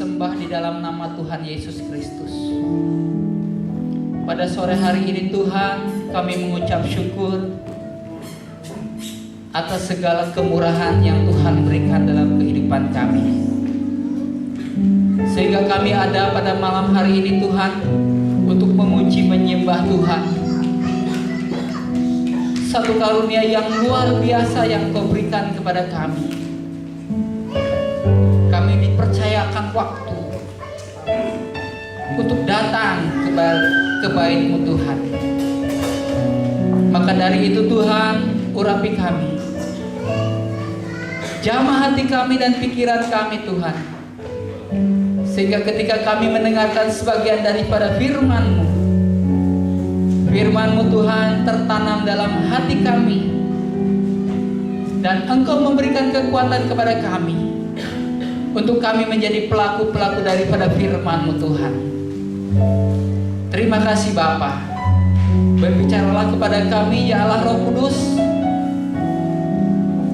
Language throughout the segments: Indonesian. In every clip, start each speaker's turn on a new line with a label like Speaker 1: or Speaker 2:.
Speaker 1: sembah di dalam nama Tuhan Yesus Kristus. Pada sore hari ini Tuhan, kami mengucap syukur atas segala kemurahan yang Tuhan berikan dalam kehidupan kami. Sehingga kami ada pada malam hari ini Tuhan, untuk memuji menyembah Tuhan. Satu karunia yang luar biasa yang Kau berikan kepada kami. Kami dipercayakan waktu untuk datang ke bait-Mu Tuhan. Maka dari itu Tuhan, urapi kami, jamah hati kami dan pikiran kami Tuhan, sehingga ketika kami mendengarkan sebagian daripada firman-Mu, firman-Mu Tuhan tertanam dalam hati kami, dan Engkau memberikan kekuatan kepada kami untuk kami menjadi pelaku-pelaku daripada firman-Mu Tuhan. Terima kasih Bapa. Berbicaralah kepada kami ya Allah Roh Kudus.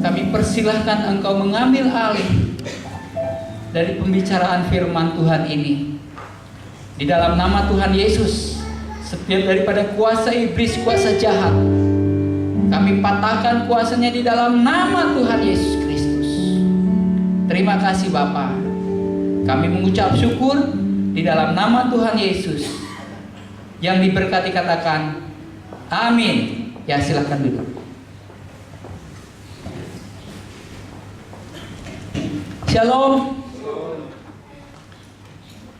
Speaker 1: Kami persilahkan Engkau mengambil alih dari pembicaraan firman Tuhan ini. Di dalam nama Tuhan Yesus, setiap daripada kuasa iblis, kuasa jahat, kami patahkan kuasanya di dalam nama Tuhan Yesus Kristus. Terima kasih Bapa. Kami mengucap syukur di dalam nama Tuhan Yesus. Yang diberkati katakan amin. Ya, silakan duduk. Shalom.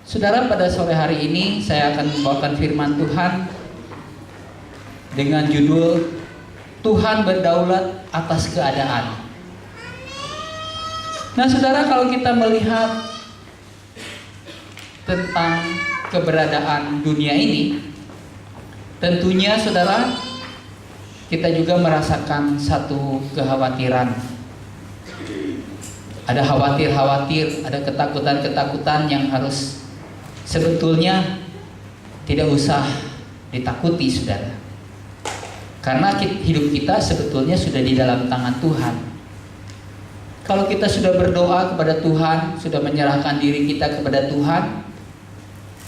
Speaker 1: Saudara, pada sore hari ini saya akan membawakan firman Tuhan dengan judul Tuhan berdaulat atas keadaan. Nah saudara, kalau kita melihat tentang keberadaan dunia ini, tentunya saudara, kita juga merasakan satu kekhawatiran. Ada khawatir-khawatir, ada ketakutan-ketakutan yang harus sebetulnya tidak usah ditakuti saudara. Karena hidup kita sebetulnya sudah di dalam tangan Tuhan. Kalau kita sudah berdoa kepada Tuhan, sudah menyerahkan diri kita kepada Tuhan,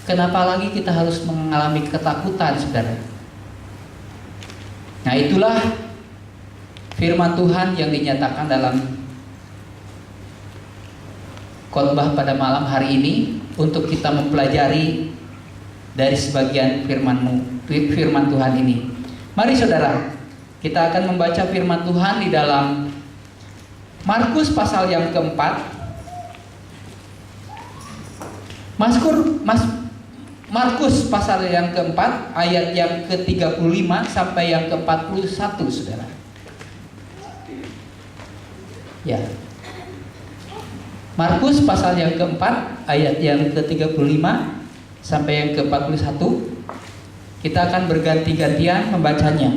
Speaker 1: kenapa lagi kita harus mengalami ketakutan saudara? Nah itulah firman Tuhan yang dinyatakan dalam khotbah pada malam hari ini, untuk kita mempelajari dari sebagian firman Tuhan ini. Mari saudara, kita akan membaca firman Tuhan di dalam Markus pasal yang keempat. Markus pasal yang keempat, ayat yang ke-35 sampai yang ke-41 saudara. Ya. Markus pasal yang keempat, ayat yang ke-35 sampai yang ke-41. Kita akan berganti-gantian membacanya.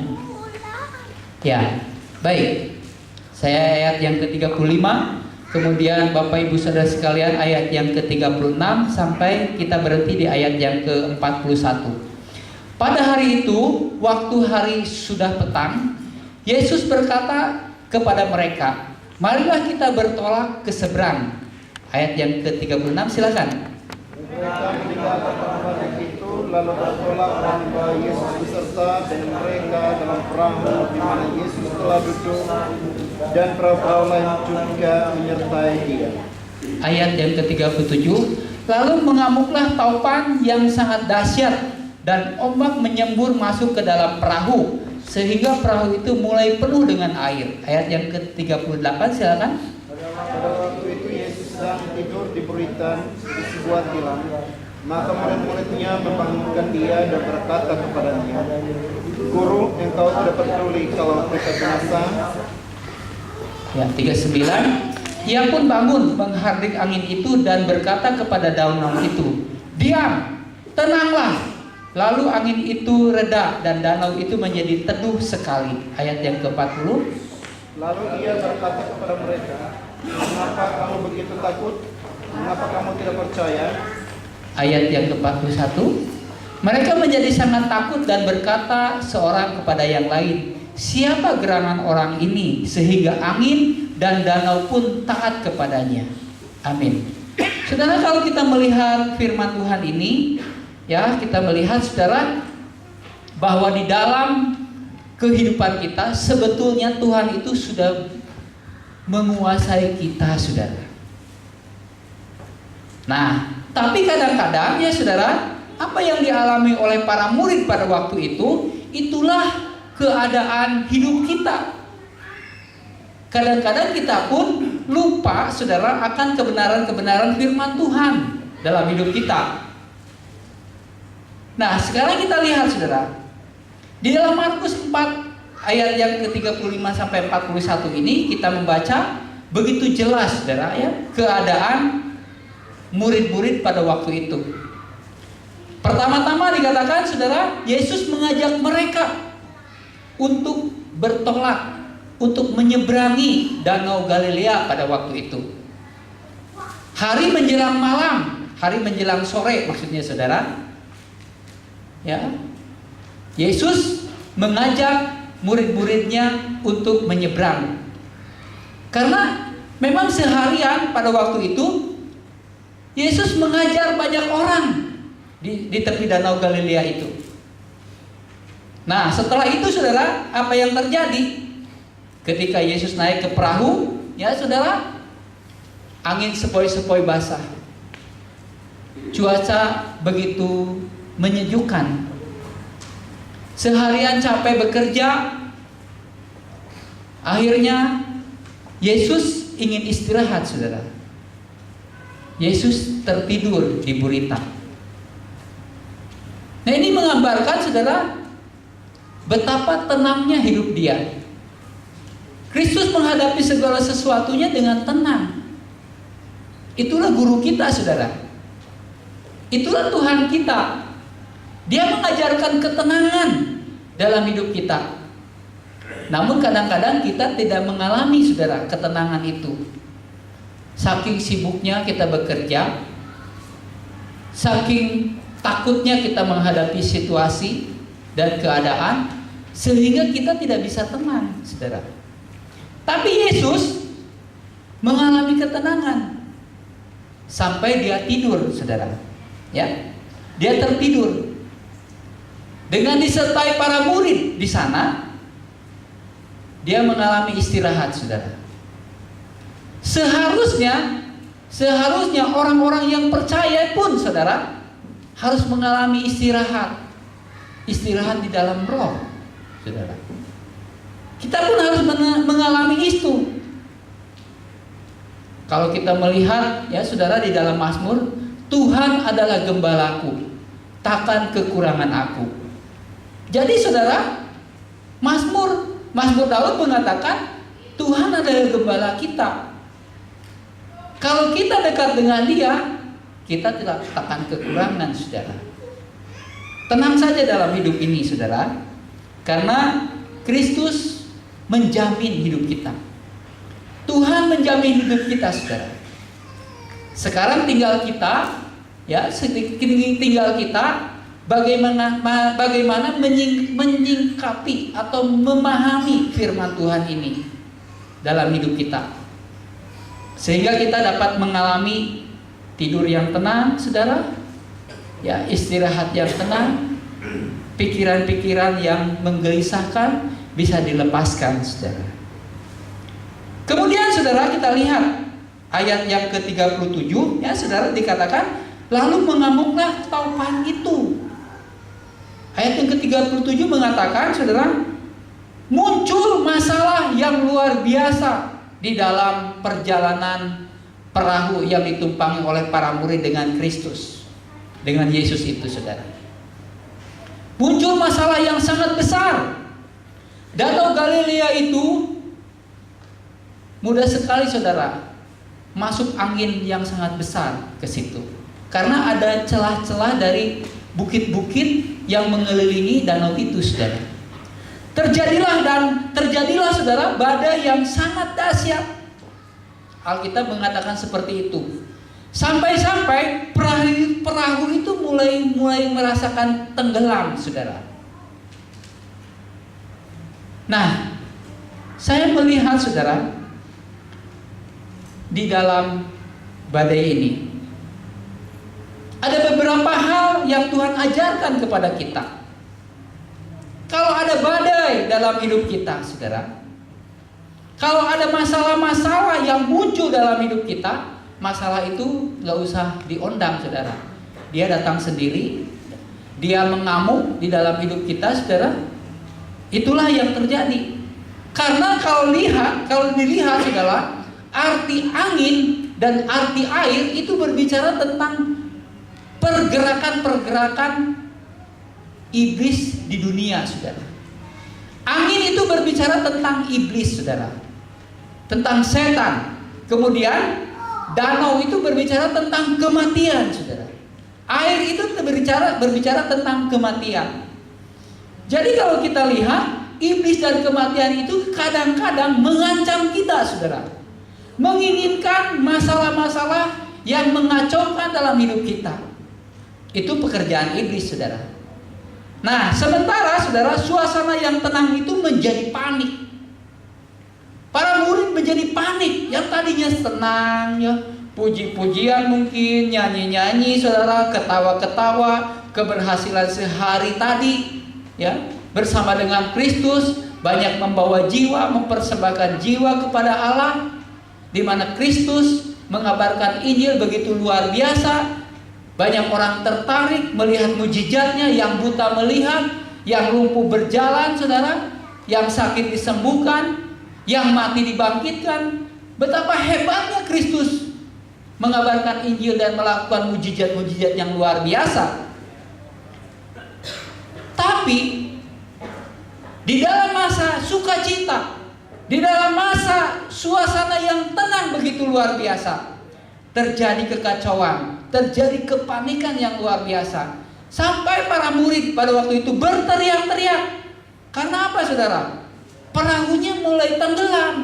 Speaker 1: Ya, baik. Saya ayat yang ke-35, kemudian Bapak Ibu Saudara sekalian ayat yang ke-36 sampai kita berhenti di ayat yang ke-41. Pada hari itu, waktu hari sudah petang, Yesus berkata kepada mereka, "Marilah kita bertolak ke seberang." Ayat yang ke-36, silakan.
Speaker 2: Mereka meninggalkan tempat itu lalu bertolak membawa Yesus beserta dengan mereka dalam perahu di mana Yesus telah duduk, dan perahu lain juga menyertai Dia.
Speaker 1: Ayat yang ke-37, lalu mengamuklah taupan yang sangat dahsyat dan ombak menyembur masuk ke dalam perahu sehingga perahu itu mulai penuh dengan air. Ayat yang ke-38, silakan.
Speaker 2: Pada waktu itu Yesus sedang tidur di buritan di sebuah tilam. Maka murid-muridnya membangunkan Dia dan berkata kepadanya, "Guru, engkau tidak peduli kalau kita binasa?"
Speaker 1: Ya, 39. Ia pun bangun menghardik angin itu dan berkata kepada daun-daun itu, "Diam, tenanglah." Lalu angin itu reda dan danau itu menjadi teduh sekali. Ayat yang ke-40.
Speaker 2: Lalu Ia berkata kepada mereka, "Mengapa kamu begitu takut? Mengapa kamu tidak percaya?"
Speaker 1: Ayat yang ke-41. Mereka menjadi sangat takut dan berkata seorang kepada yang lain, "Siapa gerangan orang ini sehingga angin dan danau pun taat kepadanya?" Amin. Saudara, kalau kita melihat firman Tuhan ini, ya, kita melihat saudara bahwa di dalam kehidupan kita sebetulnya Tuhan itu sudah menguasai kita, saudara. Nah, tapi kadang-kadang ya saudara, apa yang dialami oleh para murid pada waktu itu, itulah keadaan hidup kita. Kadang-kadang kita pun lupa saudara akan kebenaran-kebenaran firman Tuhan dalam hidup kita. Nah, sekarang kita lihat saudara, di dalam Markus 4 ayat yang ke-35 sampai 41 ini kita membaca begitu jelas saudara ya keadaan murid-murid pada waktu itu. Pertama-tama dikatakan saudara, Yesus mengajak mereka untuk bertolak, untuk menyeberangi Danau Galilea pada waktu itu. Hari menjelang malam, hari menjelang sore maksudnya saudara. Ya. Yesus mengajak murid-muridnya untuk menyeberang. Karena memang seharian pada waktu itu Yesus mengajar banyak orang di tepi Danau Galilea itu. Nah, setelah itu saudara, apa yang terjadi? Ketika Yesus naik ke perahu, ya saudara, angin sepoi-sepoi basah. Cuaca begitu menyejukkan. Seharian capek bekerja, akhirnya Yesus ingin istirahat, saudara. Yesus tertidur di gurita. Nah, ini menggambarkan saudara betapa tenangnya hidup dia. Kristus menghadapi segala sesuatunya dengan tenang. Itulah guru kita saudara. Itulah Tuhan kita. Dia mengajarkan ketenangan dalam hidup kita. Namun kadang-kadang kita tidak mengalami saudara ketenangan itu. Saking sibuknya kita bekerja, saking takutnya kita menghadapi situasi dan keadaan, sehingga kita tidak bisa tenang, saudara. Tapi Yesus mengalami ketenangan sampai dia tidur, saudara. Ya, dia tertidur dengan disertai para murid di sana. Dia mengalami istirahat, saudara. Seharusnya orang-orang yang percaya pun saudara harus mengalami istirahat di dalam roh, saudara. Kita pun harus mengalami itu. Kalau kita melihat ya saudara di dalam Mazmur, Tuhan adalah gembalaku, takkan kekurangan aku. Jadi saudara, Mazmur Daud mengatakan Tuhan adalah gembala kita. Kalau kita dekat dengan Dia, kita tidak akan kekurangan, saudara. Tenang saja dalam hidup ini, saudara, karena Kristus menjamin hidup kita. Tuhan menjamin hidup kita, saudara. Sekarang tinggal kita, ya, tinggal kita bagaimana menyingkapi atau memahami firman Tuhan ini dalam hidup kita. Sehingga kita dapat mengalami tidur yang tenang, saudara. Ya, istirahat yang tenang, pikiran-pikiran yang menggelisahkan bisa dilepaskan, saudara. Kemudian saudara kita lihat ayat yang ke-37, ya saudara, dikatakan lalu mengamuklah taupan itu. Ayat yang ke-37 mengatakan saudara, muncul masalah yang luar biasa di dalam perjalanan perahu yang ditumpangi oleh para murid dengan Kristus, dengan Yesus itu, saudara. Muncul masalah yang sangat besar. Danau Galilea itu mudah sekali, saudara, masuk angin yang sangat besar ke situ. Karena ada celah-celah dari bukit-bukit yang mengelilingi danau itu, saudara. Terjadilah saudara badai yang sangat dahsyat. Alkitab mengatakan seperti itu. Sampai-sampai perahu itu mulai merasakan tenggelam, saudara. Nah, saya melihat saudara di dalam badai ini, Ada beberapa hal yang Tuhan ajarkan kepada kita. Kalau ada badai dalam hidup kita, saudara, kalau ada masalah-masalah yang muncul dalam hidup kita, masalah itu nggak usah diundang, saudara. Dia datang sendiri, dia mengamuk di dalam hidup kita, saudara. Itulah yang terjadi. Karena kalau dilihat, saudara, arti angin dan arti air itu berbicara tentang pergerakan-pergerakan iblis di dunia, saudara. Angin itu berbicara tentang iblis, saudara, tentang setan. Kemudian danau itu berbicara tentang kematian, saudara. Air itu berbicara tentang kematian. Jadi kalau kita lihat, iblis dan kematian itu kadang-kadang mengancam kita, saudara, menginginkan masalah-masalah yang mengacaukan dalam hidup kita. Itu pekerjaan iblis, saudara. Nah, sementara, saudara, suasana yang tenang itu menjadi panik. Para murid menjadi panik. Yang tadinya senang, ya, puji-pujian mungkin, nyanyi-nyanyi, saudara, ketawa-ketawa, keberhasilan sehari tadi, ya, bersama dengan Kristus, banyak membawa jiwa, mempersembahkan jiwa kepada Allah, di mana Kristus mengabarkan Injil begitu luar biasa. Banyak orang tertarik melihat mujizatnya, yang buta melihat, yang lumpuh berjalan, saudara, yang sakit disembuhkan, yang mati dibangkitkan. Betapa hebatnya Kristus mengabarkan Injil dan melakukan mujizat-mujizat yang luar biasa. Tapi di dalam masa sukacita, di dalam masa suasana yang tenang begitu luar biasa, terjadi kekacauan, terjadi kepanikan yang luar biasa. Sampai para murid pada waktu itu berteriak-teriak. Karena apa, saudara? Perahunya mulai tenggelam.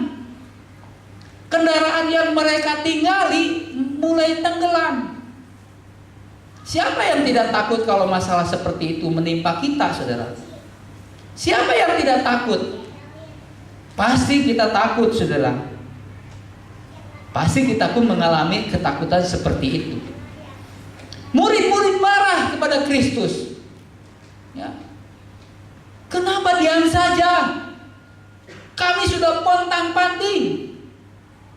Speaker 1: Kendaraan yang mereka tinggali mulai tenggelam. Siapa yang tidak takut kalau masalah seperti itu menimpa kita, saudara? Siapa yang tidak takut? Pasti kita takut, saudara. Pasti kita pun mengalami ketakutan seperti itu. Murid-murid marah kepada Kristus. Ya. Kenapa diam saja? Kami sudah pontang-panting.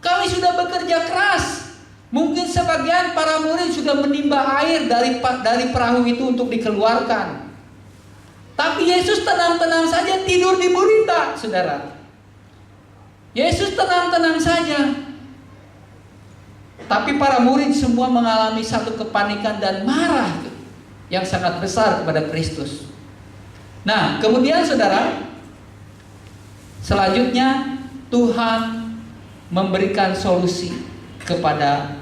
Speaker 1: Kami sudah bekerja keras. Mungkin sebagian para murid sudah menimba air dari perahu itu untuk dikeluarkan. Tapi Yesus tenang-tenang saja tidur di gurita, saudara. Yesus tenang-tenang saja. Tapi para murid semua mengalami satu kepanikan dan marah yang sangat besar kepada Kristus. Nah, kemudian, saudara, selanjutnya Tuhan memberikan solusi kepada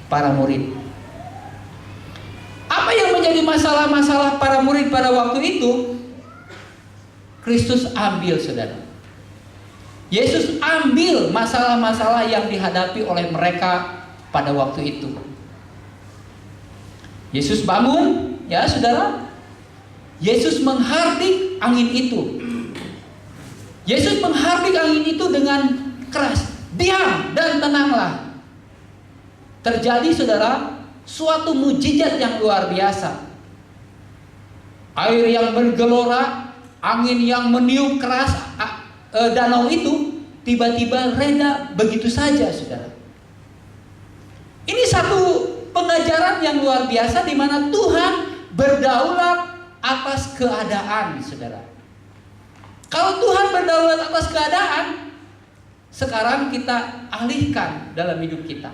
Speaker 1: para murid. Apa yang menjadi masalah-masalah para murid pada waktu itu? Kristus ambil, saudara. Yesus ambil masalah-masalah yang dihadapi oleh mereka pada waktu itu. Yesus bangun, ya, saudara. Yesus menghardik angin itu. Yesus menghardik angin itu dengan keras. Diam dan tenanglah. Terjadi, saudara, suatu mujizat yang luar biasa. Air yang bergelora, angin yang meniup keras, danau itu tiba-tiba reda begitu saja, saudara. Ini satu pengajaran yang luar biasa di mana Tuhan berdaulat atas keadaan, saudara. Kalau Tuhan berdaulat atas keadaan, sekarang kita alihkan dalam hidup kita.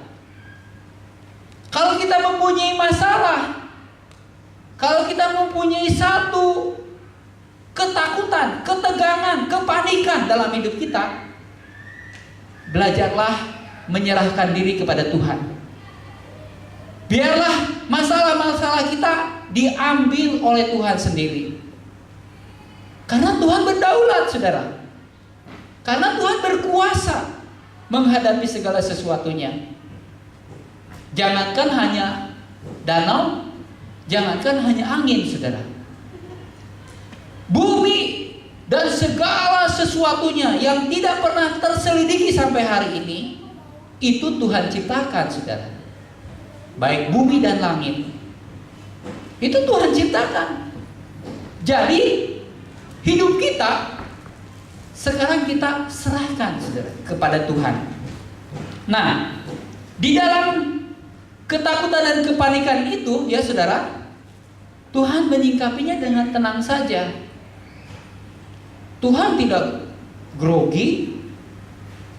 Speaker 1: Kalau kita mempunyai masalah, kalau kita mempunyai satu ketakutan, ketegangan, kepanikan dalam hidup kita, belajarlah menyerahkan diri kepada Tuhan. Biarlah masalah-masalah kita diambil oleh Tuhan sendiri. Karena Tuhan berdaulat, saudara. Karena Tuhan berkuasa menghadapi segala sesuatunya. Jangankan hanya danau, jangankan hanya angin, saudara. Bumi dan segala sesuatunya yang tidak pernah terselidiki sampai hari ini, itu Tuhan ciptakan, saudara. Baik bumi dan langit, Itu Tuhan ciptakan. Jadi hidup kita sekarang kita serahkan, saudara, kepada Tuhan. Nah, di dalam ketakutan dan kepanikan itu, ya saudara, Tuhan menyingkapinya dengan tenang saja. Tuhan tidak grogi,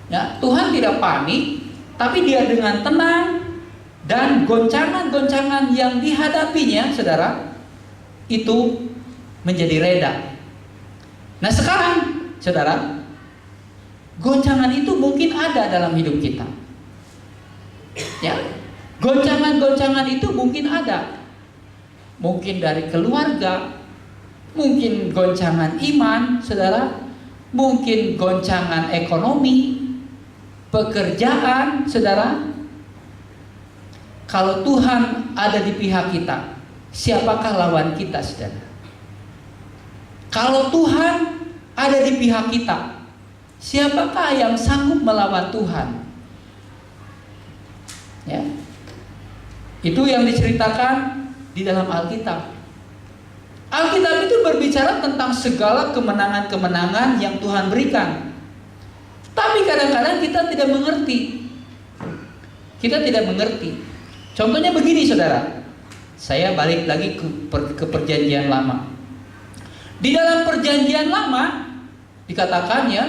Speaker 1: ya, Tuhan tidak panik, tapi Dia dengan tenang, dan goncangan-goncangan yang dihadapinya, saudara, itu menjadi reda. Nah sekarang, saudara, goncangan itu mungkin ada dalam hidup kita. Ya, goncangan-goncangan itu mungkin ada. Mungkin dari keluarga, mungkin goncangan iman, saudara, mungkin goncangan ekonomi, pekerjaan, saudara. Kalau Tuhan ada di pihak kita, siapakah lawan kita, saudara? Kalau Tuhan ada di pihak kita, siapakah yang sanggup melawan Tuhan? Ya, itu yang diceritakan di dalam Alkitab. Alkitab itu berbicara tentang segala kemenangan-kemenangan yang Tuhan berikan. Tapi kadang-kadang kita tidak mengerti. Kita tidak mengerti. Contohnya begini, saudara. Saya balik lagi ke perjanjian lama. Di dalam perjanjian lama dikatakan, ya,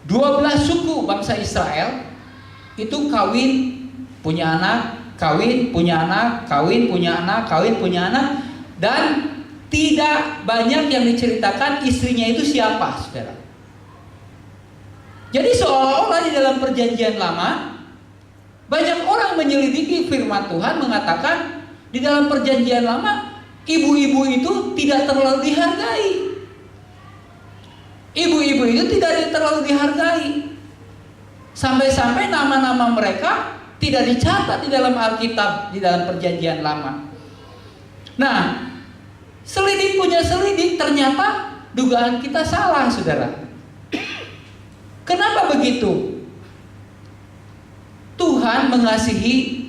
Speaker 1: 12 suku bangsa Israel itu kawin, punya anak, kawin, punya anak, kawin, punya anak, kawin, punya anak, dan tidak banyak yang diceritakan istrinya itu siapa, saudara. Jadi seolah-olah di dalam perjanjian lama banyak orang menyelidiki firman Tuhan mengatakan di dalam perjanjian lama ibu-ibu itu tidak terlalu dihargai. Ibu-ibu itu tidak terlalu dihargai. Sampai-sampai nama-nama mereka tidak dicatat di dalam Alkitab, di dalam perjanjian lama. Nah, selidik punya selidik, ternyata dugaan kita salah, saudara. Kenapa begitu? Tuhan mengasihi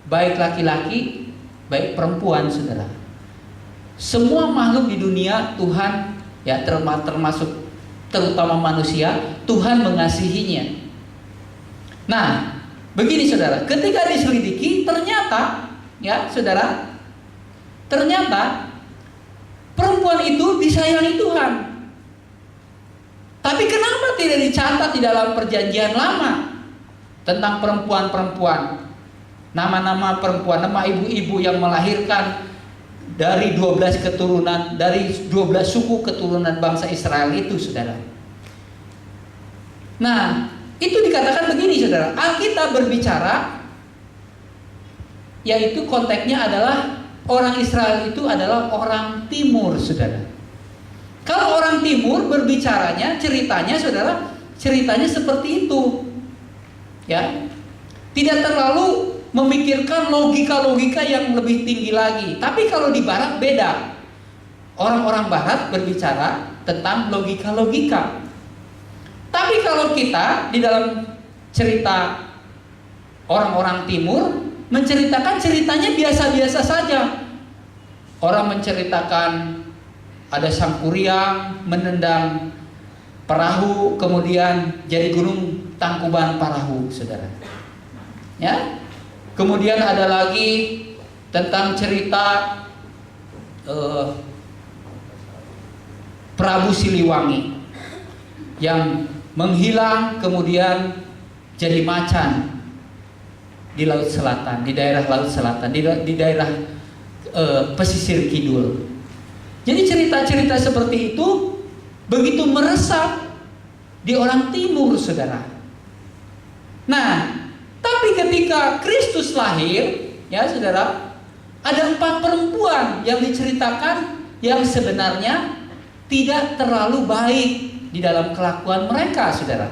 Speaker 1: baik laki-laki, baik perempuan, saudara. Semua makhluk di dunia Tuhan, ya, termasuk terutama manusia, Tuhan mengasihinya. Nah, begini saudara, ketika diselidiki ternyata, ya saudara, ternyata perempuan itu disayangi Tuhan. Tapi kenapa tidak dicatat di dalam perjanjian lama tentang perempuan-perempuan, nama-nama perempuan, nama ibu-ibu yang melahirkan dari 12 keturunan, dari 12 suku keturunan bangsa Israel itu, saudara. Nah, itu dikatakan begini, saudara. Alkitab berbicara, yaitu konteksnya adalah orang Israel itu adalah orang timur, saudara. Kalau orang timur berbicaranya, ceritanya, saudara, ceritanya seperti itu. Ya, tidak terlalu memikirkan logika-logika yang lebih tinggi lagi. Tapi kalau di barat beda. Orang-orang barat berbicara tentang logika-logika. Tapi kalau kita di dalam cerita orang-orang timur menceritakan ceritanya biasa-biasa saja. Orang menceritakan ada sang kuryang menendang perahu, kemudian jadi gunung Tangkuban Parahu, saudara. Ya. Kemudian ada lagi tentang cerita Prabu Siliwangi yang menghilang kemudian jadi macan di Laut Selatan, di daerah Laut Selatan, di daerah pesisir kidul. Jadi cerita-cerita seperti itu begitu meresap di orang timur, saudara. Nah, tapi ketika Kristus lahir, ya saudara, ada 4 perempuan yang diceritakan yang sebenarnya tidak terlalu baik di dalam kelakuan mereka, saudara.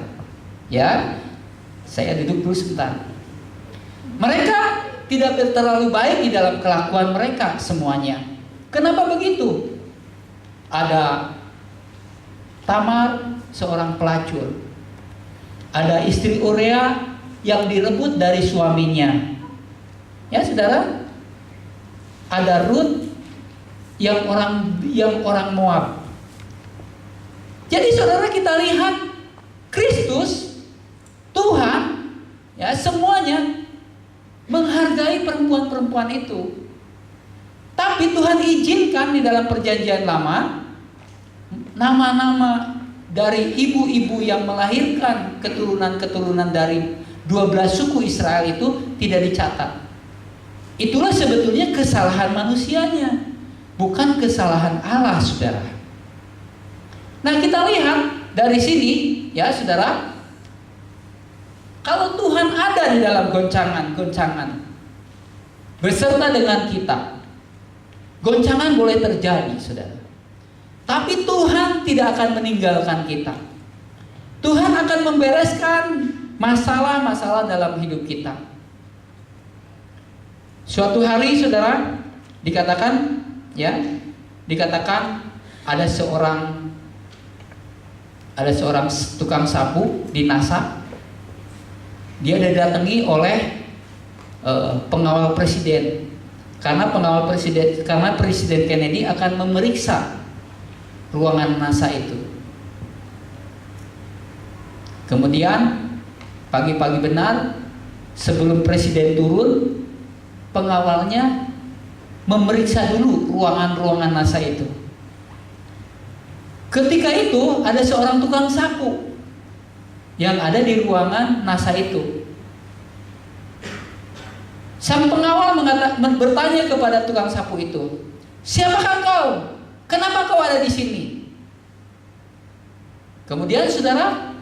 Speaker 1: Ya, saya duduk dulu sebentar. Mereka tidak terlalu baik di dalam kelakuan mereka semuanya. Kenapa begitu? Ada Tamar, seorang pelacur. Ada istri Urea yang direbut dari suaminya. Ya, saudara. ada Rut yang orang Moab. Jadi saudara, kita lihat Kristus, Tuhan, ya semuanya menghargai perempuan-perempuan itu. Tapi Tuhan izinkan di dalam perjanjian lama nama-nama dari ibu-ibu yang melahirkan keturunan-keturunan dari 12 suku Israel itu tidak dicatat. Itulah sebetulnya kesalahan manusianya, bukan kesalahan Allah, saudara. Nah, kita lihat dari sini, ya saudara, kalau Tuhan ada di dalam goncangan beserta dengan kita, goncangan boleh terjadi, saudara. Tapi Tuhan tidak akan meninggalkan kita. Tuhan akan membereskan masalah-masalah dalam hidup kita. Suatu hari, saudara, dikatakan ada seorang tukang sapu di NASA. Dia didatangi oleh pengawal presiden. Karena Presiden Kennedy akan memeriksa ruangan NASA itu. Kemudian pagi-pagi benar sebelum presiden turun, pengawalnya memeriksa dulu ruangan-ruangan NASA itu. Ketika itu ada seorang tukang sapu yang ada di ruangan NASA itu. Sang pengawal bertanya kepada tukang sapu itu, "Siapakah kau? Kenapa kau ada di sini?" Kemudian saudara,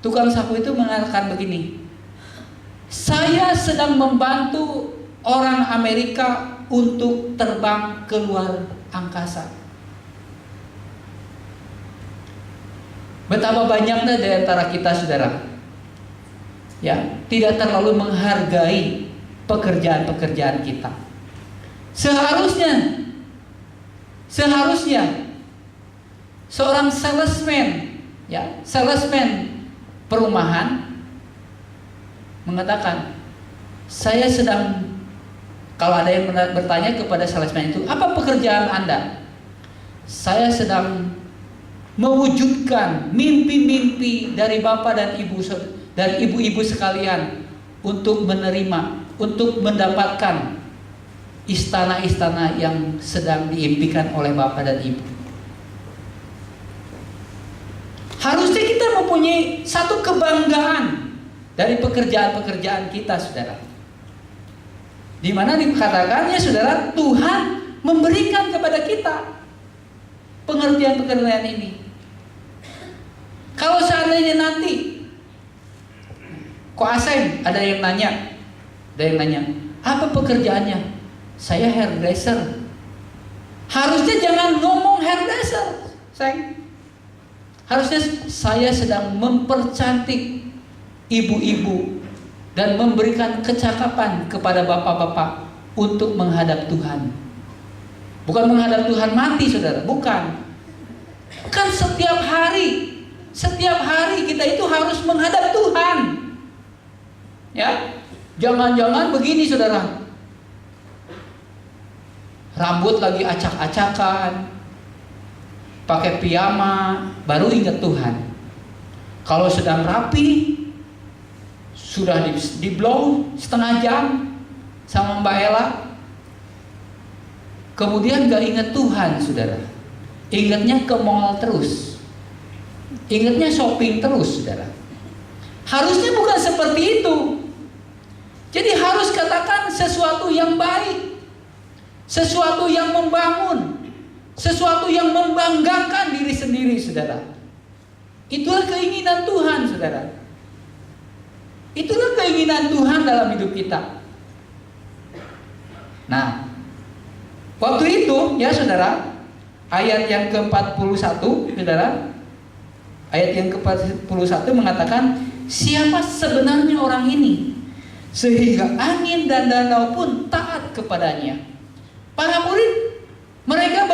Speaker 1: tukang sapu itu mengatakan begini, "Saya sedang membantu orang Amerika untuk terbang ke luar angkasa." Betapa banyaknya di antara kita, saudara, ya, tidak terlalu menghargai pekerjaan-pekerjaan kita. Seharusnya seorang salesman perumahan mengatakan, "Saya sedang," kalau ada yang bertanya kepada salesman itu, "Apa pekerjaan Anda?" "Saya sedang mewujudkan mimpi-mimpi dari Bapak dan ibu-ibu sekalian untuk mendapatkan istana-istana yang sedang diimpikan oleh Bapak dan Ibu." Harusnya kita mempunyai satu kebanggaan dari pekerjaan-pekerjaan kita, saudara. Di mana dikatakannya, saudara, Tuhan memberikan kepada kita pengertian-pengertian ini. Kalau seandainya nanti Aseng ada yang nanya, "Apa pekerjaannya?" "Saya hairdresser." Harusnya jangan ngomong hairdresser, Seng. Harusnya saya sedang mempercantik ibu-ibu dan memberikan kecakapan kepada bapak-bapak untuk menghadap Tuhan. Bukan menghadap Tuhan mati, saudara, bukan. Kan setiap hari kita itu harus menghadap Tuhan. Ya, jangan-jangan begini, saudara. Rambut lagi acak-acakan, pakai piyama, baru ingat Tuhan. Kalau sedang rapi, sudah di blow setengah jam sama Mbak Ella, kemudian gak ingat Tuhan, saudara. Ingatnya ke mall terus, ingatnya shopping terus, saudara. Harusnya bukan seperti itu. Jadi harus katakan sesuatu yang baik, sesuatu yang membangun, sesuatu yang membanggakan diri sendiri, saudara. Itulah keinginan Tuhan, saudara. Itulah keinginan Tuhan dalam hidup kita. Nah, waktu itu, ya saudara, ayat yang ke-41, saudara, ayat yang ke-41 mengatakan, "Siapa sebenarnya orang ini, sehingga angin dan danau pun taat kepadanya?" Para murid, mereka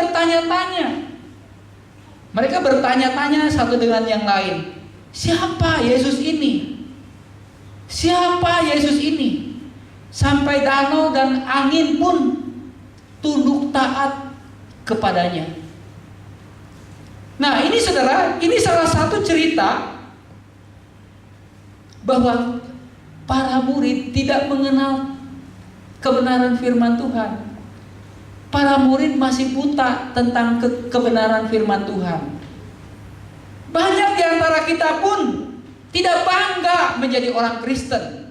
Speaker 1: bertanya-tanya satu dengan yang lain, "Siapa Yesus ini? Siapa Yesus ini? Sampai danau dan angin pun tunduk taat kepadanya. Nah ini saudara, ini salah satu cerita bahwa para murid tidak mengenal kebenaran firman Tuhan. Para murid masih buta tentang kebenaran firman Tuhan. Banyak di antara kita pun tidak bangga menjadi orang Kristen.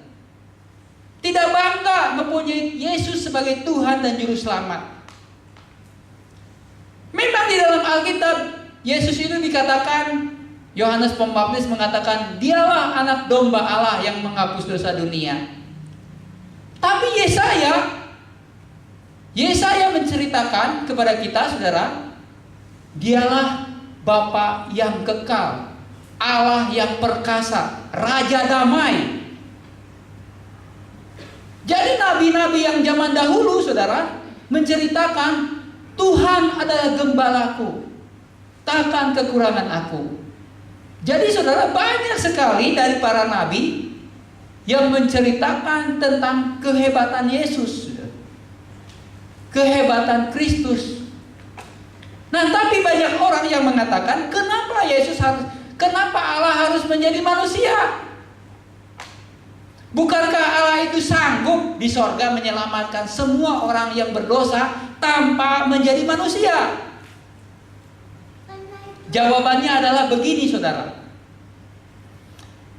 Speaker 1: Tidak bangga mempunyai Yesus sebagai Tuhan dan Juru Selamat. Memang di dalam Alkitab Yesus itu dikatakan, Yohanes Pembaptis mengatakan, dialah anak domba Allah yang menghapus dosa dunia. Tapi Yesaya menceritakan kepada kita, saudara, dialah Bapa yang kekal, Allah yang perkasa, Raja damai. Jadi nabi-nabi yang zaman dahulu, saudara, menceritakan Tuhan adalah gembalaku, takkan kekurangan aku. Jadi saudara, banyak sekali dari para nabi yang menceritakan tentang kehebatan Yesus, kehebatan Kristus. Nah, tapi banyak orang yang mengatakan, kenapa Allah harus menjadi manusia? Bukankah Allah itu sanggup di sorga menyelamatkan semua orang yang berdosa tanpa menjadi manusia? Jawabannya adalah begini, saudara.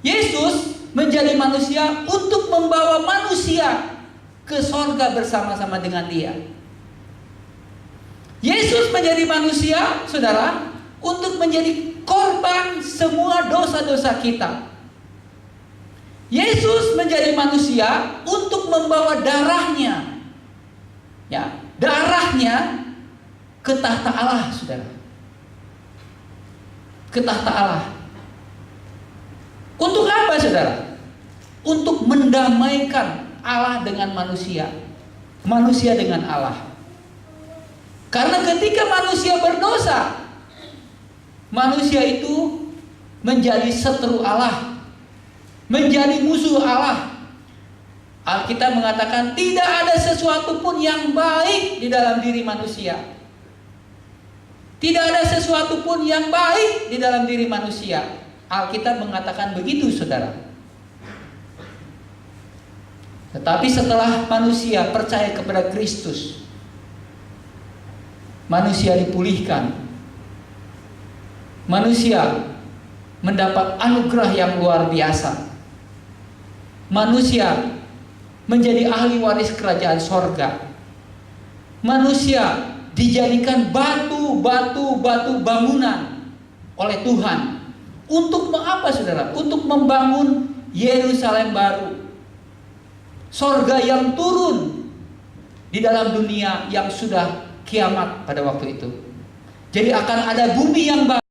Speaker 1: Yesus menjadi manusia untuk membawa manusia ke sorga bersama-sama dengan Dia. Yesus menjadi manusia, saudara, untuk menjadi korban semua dosa-dosa kita. Yesus menjadi manusia untuk membawa darahnya, ya, darahnya ke tahta Allah, saudara, ke tahta Allah. Untuk apa, saudara? Untuk mendamaikan Allah dengan manusia, manusia dengan Allah. Karena ketika manusia berdosa, manusia itu menjadi seteru Allah, menjadi musuh Allah. Alkitab mengatakan tidak ada sesuatu pun yang baik di dalam diri manusia. Tidak ada sesuatu pun yang baik di dalam diri manusia. Alkitab mengatakan begitu, saudara. Tetapi setelah manusia percaya kepada Kristus, manusia dipulihkan. Manusia mendapat anugerah yang luar biasa. Manusia menjadi ahli waris kerajaan sorga. Manusia dijadikan batu bangunan oleh Tuhan. Untuk apa, saudara? Untuk membangun Yerusalem baru, sorga yang turun di dalam dunia yang sudah kiamat pada waktu itu. Jadi akan ada bumi yang baru.